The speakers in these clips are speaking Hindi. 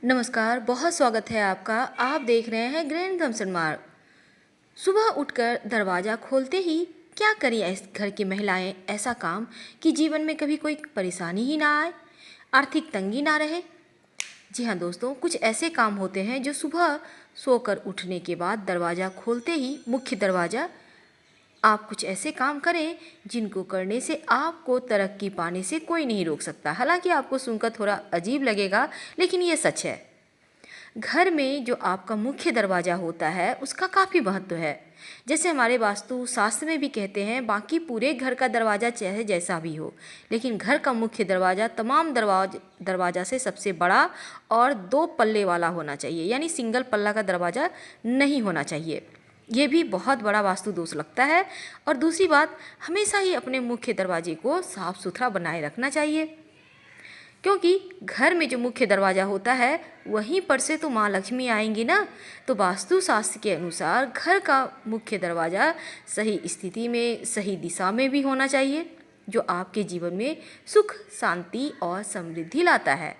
नमस्कार, बहुत स्वागत है आपका। आप देख रहे हैं ग्रैंड थॉमसन मार्ग। सुबह उठकर दरवाज़ा खोलते ही क्या करें इस घर की महिलाएं ऐसा काम कि जीवन में कभी कोई परेशानी ही ना आए, आर्थिक तंगी ना रहे। जी हाँ दोस्तों, कुछ ऐसे काम होते हैं जो सुबह सोकर उठने के बाद दरवाज़ा खोलते ही मुख्य दरवाज़ा आप कुछ ऐसे काम करें जिनको करने से आपको तरक्की पाने से कोई नहीं रोक सकता। हालांकि आपको सुनकर थोड़ा अजीब लगेगा, लेकिन ये सच है। घर में जो आपका मुख्य दरवाज़ा होता है उसका काफ़ी महत्व है। जैसे हमारे वास्तु शास्त्र में भी कहते हैं, बाकी पूरे घर का दरवाज़ा चाहे जैसा भी हो, लेकिन घर का मुख्य दरवाज़ा तमाम दरवाज़ा से सबसे बड़ा और 2 पल्ले वाला होना चाहिए, यानी सिंगल पल्ला का दरवाज़ा नहीं होना चाहिए। ये भी बहुत बड़ा वास्तु दोष लगता है। और दूसरी बात, हमेशा ही अपने मुख्य दरवाजे को साफ़ सुथरा बनाए रखना चाहिए, क्योंकि घर में जो मुख्य दरवाज़ा होता है वहीं पर से तो माँ लक्ष्मी आएंगी ना। तो वास्तु शास्त्र के अनुसार घर का मुख्य दरवाज़ा सही स्थिति में, सही दिशा में भी होना चाहिए, जो आपके जीवन में सुख, शांति और समृद्धि लाता है।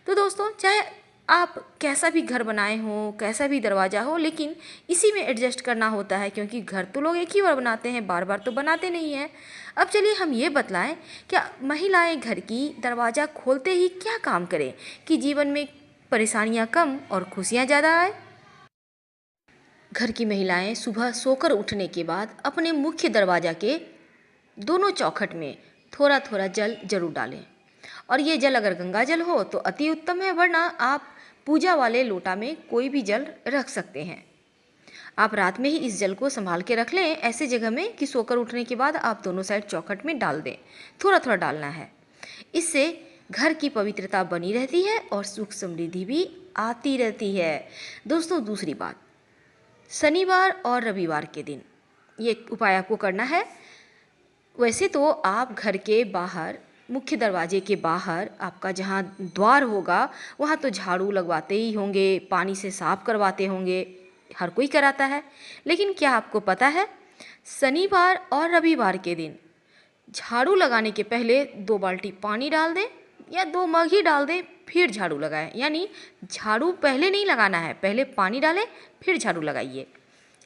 तो दोस्तों, चाहे आप कैसा भी घर बनाए हों, कैसा भी दरवाज़ा हो, लेकिन इसी में एडजस्ट करना होता है, क्योंकि घर तो लोग एक ही बार बनाते हैं, बार बार तो बनाते नहीं हैं। अब चलिए हम ये बतलाएं, क्या महिलाएं घर की दरवाज़ा खोलते ही क्या काम करें कि जीवन में परेशानियां कम और खुशियां ज़्यादा आए। घर की महिलाएं सुबह सोकर उठने के बाद अपने मुख्य दरवाज़ा के दोनों चौखट में थोड़ा थोड़ा जल जरूर डालें। और ये जल अगर गंगा जल हो तो अति उत्तम है, वरना आप पूजा वाले लोटा में कोई भी जल रख सकते हैं। आप रात में ही इस जल को संभाल के रख लें ऐसे जगह में कि सोकर उठने के बाद आप दोनों साइड चौखट में डाल दें। थोड़ा थोड़ा डालना है। इससे घर की पवित्रता बनी रहती है और सुख समृद्धि भी आती रहती है। दोस्तों, दूसरी बात, शनिवार और रविवार के दिन ये उपाय आपको करना है। वैसे तो आप घर के बाहर, मुख्य दरवाजे के बाहर आपका जहाँ द्वार होगा वहाँ तो झाड़ू लगवाते ही होंगे, पानी से साफ करवाते होंगे, हर कोई कराता है। लेकिन क्या आपको पता है, शनिवार और रविवार के दिन झाड़ू लगाने के पहले 2 बाल्टी पानी डाल दें या 2 मग ही डाल दें, फिर झाड़ू लगाएं। यानी झाड़ू पहले नहीं लगाना है, पहले पानी डालें फिर झाड़ू लगाइए।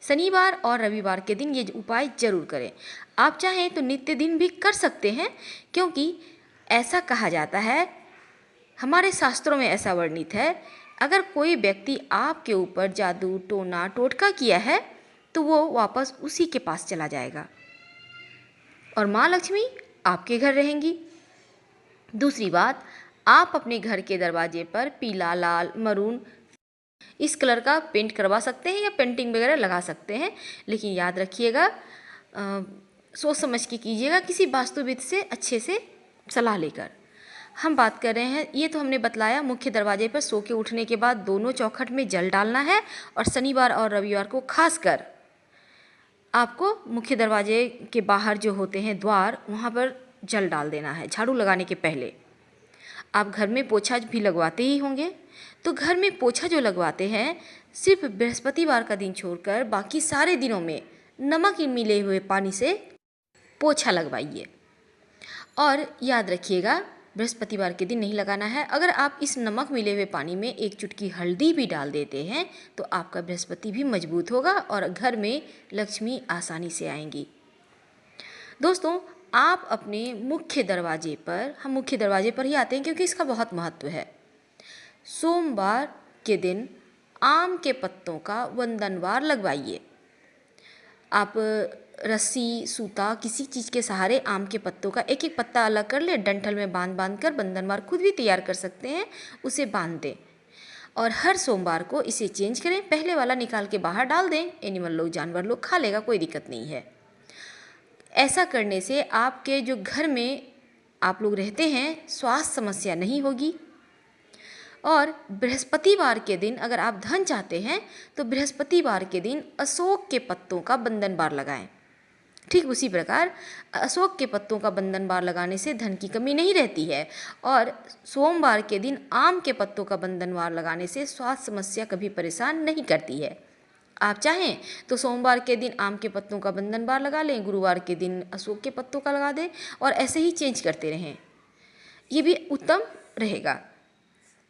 शनिवार और रविवार के दिन ये उपाय जरूर करें। आप चाहें तो नित्य दिन भी कर सकते हैं, क्योंकि ऐसा कहा जाता है, हमारे शास्त्रों में ऐसा वर्णित है, अगर कोई व्यक्ति आपके ऊपर जादू, टोना, टोटका किया है तो वो वापस उसी के पास चला जाएगा और माँ लक्ष्मी आपके घर रहेंगी। दूसरी बात, आप अपने घर के दरवाजे पर पीला, लाल, मरून इस कलर का पेंट करवा सकते हैं या पेंटिंग वगैरह लगा सकते हैं, लेकिन याद रखिएगा, सोच समझ के कीजिएगा, किसी वास्तुविद से अच्छे से सलाह लेकर। हम बात कर रहे हैं, ये तो हमने बतलाया, मुख्य दरवाजे पर सो के उठने के बाद दोनों चौखट में जल डालना है, और शनिवार और रविवार को खासकर आपको मुख्य दरवाजे के बाहर जो होते हैं द्वार, वहाँ पर जल डाल देना है झाड़ू लगाने के पहले। आप घर में पोछा भी लगवाते ही होंगे, तो घर में पोछा जो लगवाते हैं, सिर्फ बृहस्पतिवार का दिन छोड़कर बाकी सारे दिनों में नमक मिले हुए पानी से पोछा लगवाइए। और याद रखिएगा, बृहस्पतिवार के दिन नहीं लगाना है। अगर आप इस नमक मिले हुए पानी में 1 चुटकी हल्दी भी डाल देते हैं तो आपका बृहस्पति भी मजबूत होगा और घर में लक्ष्मी आसानी से आएंगी। दोस्तों, आप अपने मुख्य दरवाजे पर, हम मुख्य दरवाजे पर ही आते हैं क्योंकि इसका बहुत महत्व है, सोमवार के दिन आम के पत्तों का वंदनवार लगवाइए। आप रस्सी, सूता, किसी चीज़ के सहारे आम के पत्तों का एक एक पत्ता अलग कर ले, डंठल में बांध बांध कर बंधनवार खुद भी तैयार कर सकते हैं, उसे बांध दें और हर सोमवार को इसे चेंज करें। पहले वाला निकाल के बाहर डाल दें, एनिमल लोग, जानवर लोग खा लेगा, कोई दिक्कत नहीं है। ऐसा करने से आपके जो घर में आप लोग रहते हैं स्वास्थ्य समस्या नहीं होगी। और बृहस्पतिवार के दिन अगर आप धन चाहते हैं तो बृहस्पतिवार के दिन अशोक के पत्तों का बंधन बार लगाएं। ठीक उसी प्रकार अशोक के पत्तों का बंधन बार लगाने से धन की कमी नहीं रहती है, और सोमवार के दिन आम के पत्तों का बंधन बार लगाने से स्वास्थ्य समस्या कभी परेशान नहीं करती है। आप चाहें तो सोमवार के दिन आम के पत्तों का बंधन बार लगा लें, गुरुवार के दिन अशोक के पत्तों का लगा दें और ऐसे ही चेंज करते रहें, ये भी उत्तम रहेगा।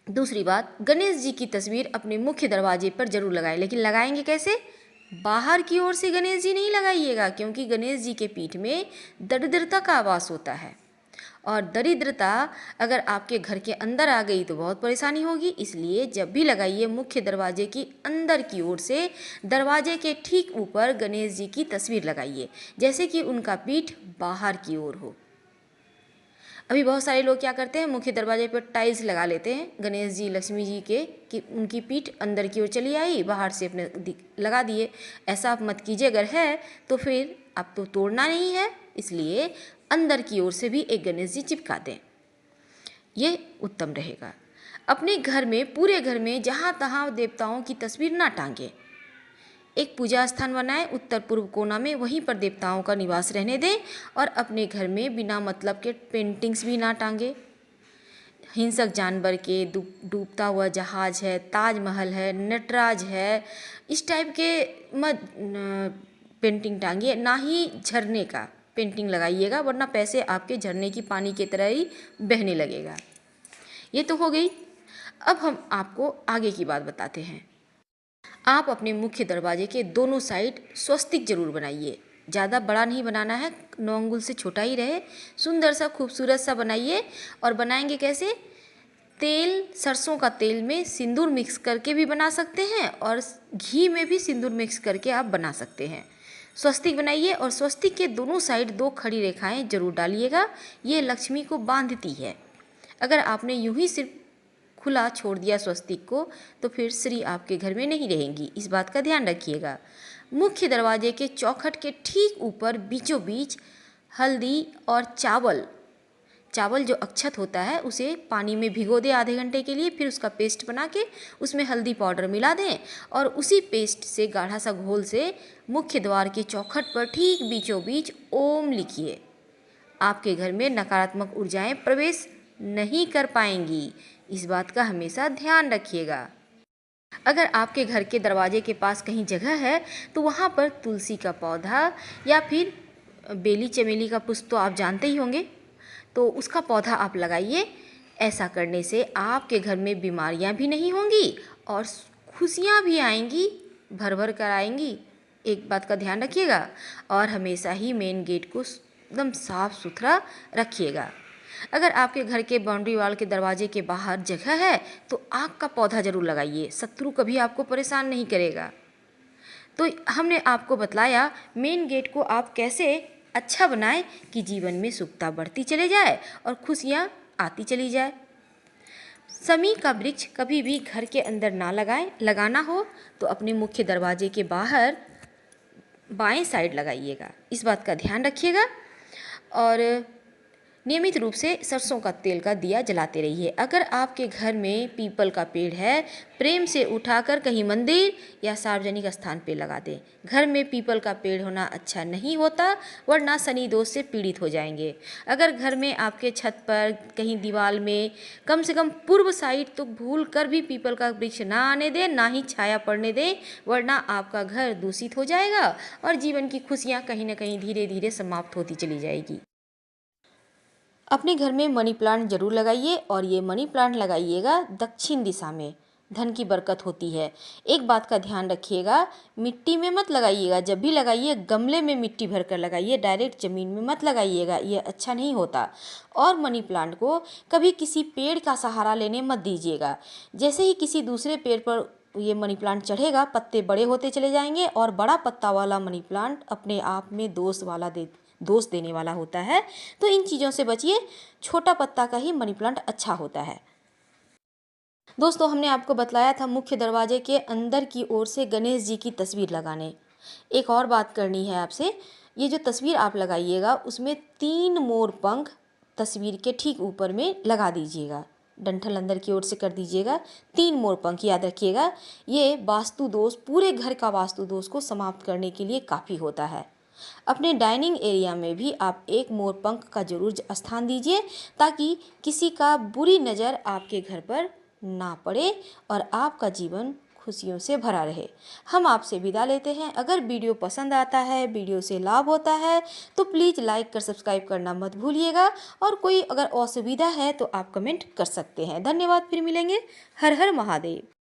दूसरी बात, गणेश जी की तस्वीर अपने मुख्य दरवाजे पर जरूर लगाएं, लेकिन लगाएंगे कैसे? बाहर की ओर से गणेश जी नहीं लगाइएगा, क्योंकि गणेश जी के पीठ में दरिद्रता का वास होता है, और दरिद्रता अगर आपके घर के अंदर आ गई तो बहुत परेशानी होगी। इसलिए जब भी लगाइए, मुख्य दरवाजे की अंदर की ओर से दरवाजे के ठीक ऊपर गणेश जी की तस्वीर लगाइए, जैसे कि उनका पीठ बाहर की ओर हो। अभी बहुत सारे लोग क्या करते हैं, मुख्य दरवाजे पर टाइल्स लगा लेते हैं गणेश जी लक्ष्मी जी के, कि उनकी पीठ अंदर की ओर चली आई, बाहर से अपने लगा दिए। ऐसा आप मत कीजिए। अगर है तो फिर आप तो तोड़ना नहीं है, इसलिए अंदर की ओर से भी एक गणेश जी चिपका दें, ये उत्तम रहेगा। अपने घर में, पूरे घर में जहाँ तहाँ देवताओं की तस्वीर ना टांगे। एक पूजा स्थान बनाएं उत्तर पूर्व कोना में, वहीं पर देवताओं का निवास रहने दें, और अपने घर में बिना मतलब के पेंटिंग्स भी ना टांगे। हिंसक जानवर के, डूबता हुआ जहाज है, ताजमहल है, नटराज है, इस टाइप के मत पेंटिंग टांगिए। ना ही झरने का पेंटिंग लगाइएगा, वरना पैसे आपके झरने की पानी की तरह ही बहने लगेगा। ये तो हो गई। अब हम आपको आगे की बात बताते हैं। आप अपने मुख्य दरवाजे के दोनों साइड स्वस्तिक जरूर बनाइए। ज़्यादा बड़ा नहीं बनाना है, 9 अंगुल से छोटा ही रहे, सुंदर सा खूबसूरत सा बनाइए। और बनाएंगे कैसे? तेल, सरसों का तेल में सिंदूर मिक्स करके भी बना सकते हैं, और घी में भी सिंदूर मिक्स करके आप बना सकते हैं। स्वस्तिक बनाइए, और स्वस्तिक के दोनों साइड 2 खड़ी रेखाएं जरूर डालिएगा, ये लक्ष्मी को बांधती है। अगर आपने यूं ही सिर्फ खुला छोड़ दिया स्वस्तिक को, तो फिर श्री आपके घर में नहीं रहेंगी, इस बात का ध्यान रखिएगा। मुख्य दरवाजे के चौखट के ठीक ऊपर बीचों बीच हल्दी और चावल जो अक्षत होता है उसे पानी में भिगो दें आधे घंटे के लिए, फिर उसका पेस्ट बना के उसमें हल्दी पाउडर मिला दें, और उसी पेस्ट से गाढ़ा सा घोल से मुख्य द्वार के चौखट पर ठीक बीचों बीच ओम लिखिए। आपके घर में नकारात्मक ऊर्जाएं प्रवेश नहीं कर पाएंगी, इस बात का हमेशा ध्यान रखिएगा। अगर आपके घर के दरवाजे के पास कहीं जगह है तो वहाँ पर तुलसी का पौधा या फिर बेली चमेली का पुष्प तो आप जानते ही होंगे, तो उसका पौधा आप लगाइए। ऐसा करने से आपके घर में बीमारियाँ भी नहीं होंगी और खुशियाँ भी आएंगी, भर भर कर आएंगी। एक बात का ध्यान रखिएगा, और हमेशा ही मेन गेट को एकदम साफ सुथरा रखिएगा। अगर आपके घर के बाउंड्री वाल के दरवाजे के बाहर जगह है तो आग का पौधा जरूर लगाइए, शत्रु कभी आपको परेशान नहीं करेगा। तो हमने आपको बतलाया मेन गेट को आप कैसे अच्छा बनाएं कि जीवन में सुखता बढ़ती चले जाए और खुशियाँ आती चली जाए। समी का वृक्ष कभी भी घर के अंदर ना लगाएं, लगाना हो तो अपने मुख्य दरवाजे के बाहर बाएं साइड लगाइएगा, इस बात का ध्यान रखिएगा। और नियमित रूप से सरसों का तेल का दिया जलाते रहिए। अगर आपके घर में पीपल का पेड़ है, प्रेम से उठाकर कहीं मंदिर या सार्वजनिक स्थान पे लगा दें। घर में पीपल का पेड़ होना अच्छा नहीं होता, वरना शनि दोष से पीड़ित हो जाएंगे। अगर घर में आपके छत पर कहीं दीवार में कम से कम पूर्व साइड तो भूल कर भी पीपल का वृक्ष ना आने दें, ना ही छाया पड़ने दें, वरना आपका घर दूषित हो जाएगा और जीवन की खुशियाँ कहीं ना कहीं धीरे धीरे समाप्त होती चली जाएगी। अपने घर में मनी प्लांट जरूर लगाइए, और ये मनी प्लांट लगाइएगा दक्षिण दिशा में, धन की बरकत होती है। एक बात का ध्यान रखिएगा, मिट्टी में मत लगाइएगा, जब भी लगाइए गमले में मिट्टी भरकर लगाइए, डायरेक्ट ज़मीन में मत लगाइएगा, ये अच्छा नहीं होता। और मनी प्लांट को कभी किसी पेड़ का सहारा लेने मत दीजिएगा। जैसे ही किसी दूसरे पेड़ पर ये मनी प्लांट चढ़ेगा, पत्ते बड़े होते चले जाएंगे, और बड़ा पत्ता वाला मनी प्लांट अपने आप में दोष देने वाला होता है। तो इन चीज़ों से बचिए, छोटा पत्ता का ही मनी प्लांट अच्छा होता है। दोस्तों, हमने आपको बतलाया था मुख्य दरवाजे के अंदर की ओर से गणेश जी की तस्वीर लगाने। एक और बात करनी है आपसे, ये जो तस्वीर आप लगाइएगा उसमें 3 मोर पंख तस्वीर के ठीक ऊपर में लगा दीजिएगा, डंठल अंदर की ओर से कर दीजिएगा। 3 मोर पंख याद रखिएगा, ये वास्तु दोष, पूरे घर का वास्तु दोष को समाप्त करने के लिए काफ़ी होता है। अपने डाइनिंग एरिया में भी आप 1 मोर पंख का जरूर स्थान दीजिए, ताकि किसी का बुरी नज़र आपके घर पर ना पड़े और आपका जीवन खुशियों से भरा रहे। हम आपसे विदा लेते हैं। अगर वीडियो पसंद आता है, वीडियो से लाभ होता है तो प्लीज़ लाइक कर सब्सक्राइब करना मत भूलिएगा, और कोई अगर असुविधा है तो आप कमेंट कर सकते हैं। धन्यवाद, फिर मिलेंगे। हर हर महादेव।